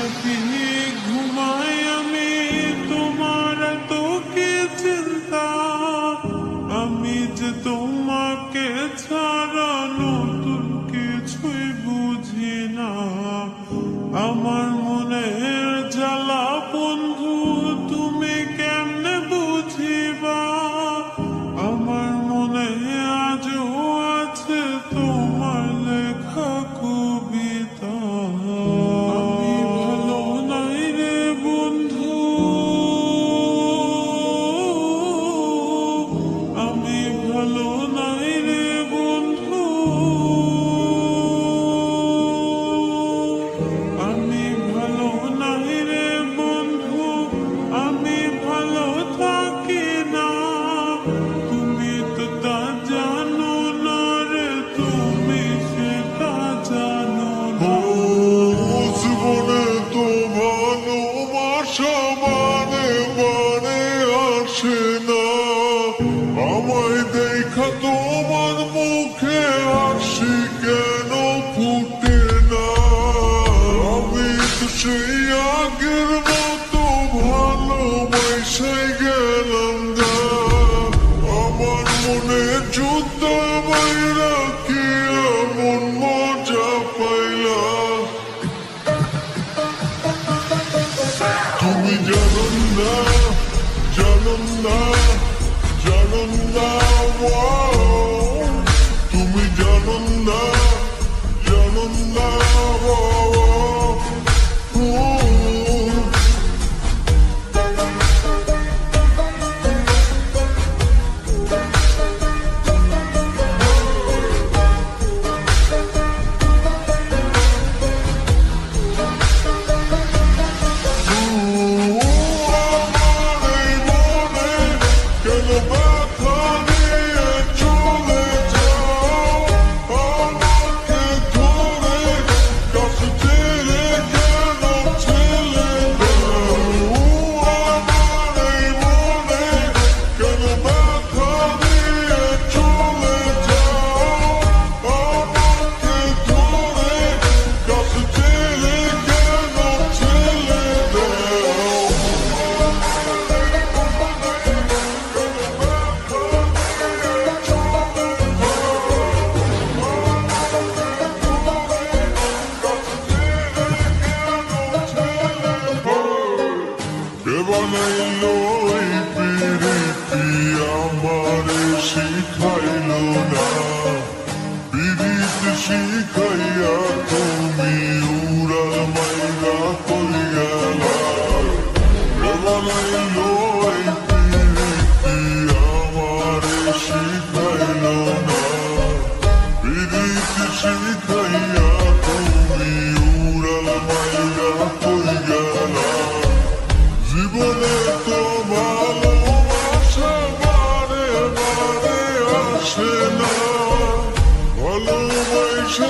নাকি ঘুমাই আমি তোমার তো কি চিন্তা, আমি যে তোমাকে ছাড়া নতুন কিছুই বুঝি না। আমার মনের জ্বালা বন্ধু তুমি কেমনে বুঝিবা, আমার মনে আজও আছে তোমার লেখা কবিতা। আমি ভালো নাই রে বন্ধু, আমি ভালো নাই রে বন্ধু, আমি ভালো নাই রে বন্ধু, আমি ভালো থাকি না। তুমি তো তা জানো না রে, তুমি সেটা জানো না। জীবনে তো ভালোবাসা মানে মানে আসে না, আমায় দেখা তোমার মুখে হাসি কেন ফুটে না। আমি তো সেই আগের মতো ভালোবাসে গেলাম না, আমার মনে যুদ্ধ বাইরা কি এমন মজা পাইলাম। তুমি জানো না, জানো না, জানো না, তুমি জানো না, জানো না, বানাইলো এই পিরিতি আমারে শিখাইলো না, পিরিতি শিখাইয়া তুমি উড়াল মাইরা কই গেলা। বানাইলো এই পিরিতি আমারে শিখাইলো না, পিরিতি শিখাইয়া তুমি উড়াল মাইরা কই গেলা। জীবনে তো ভালোবাসা বারে বারে আসে না, ভালোবাসা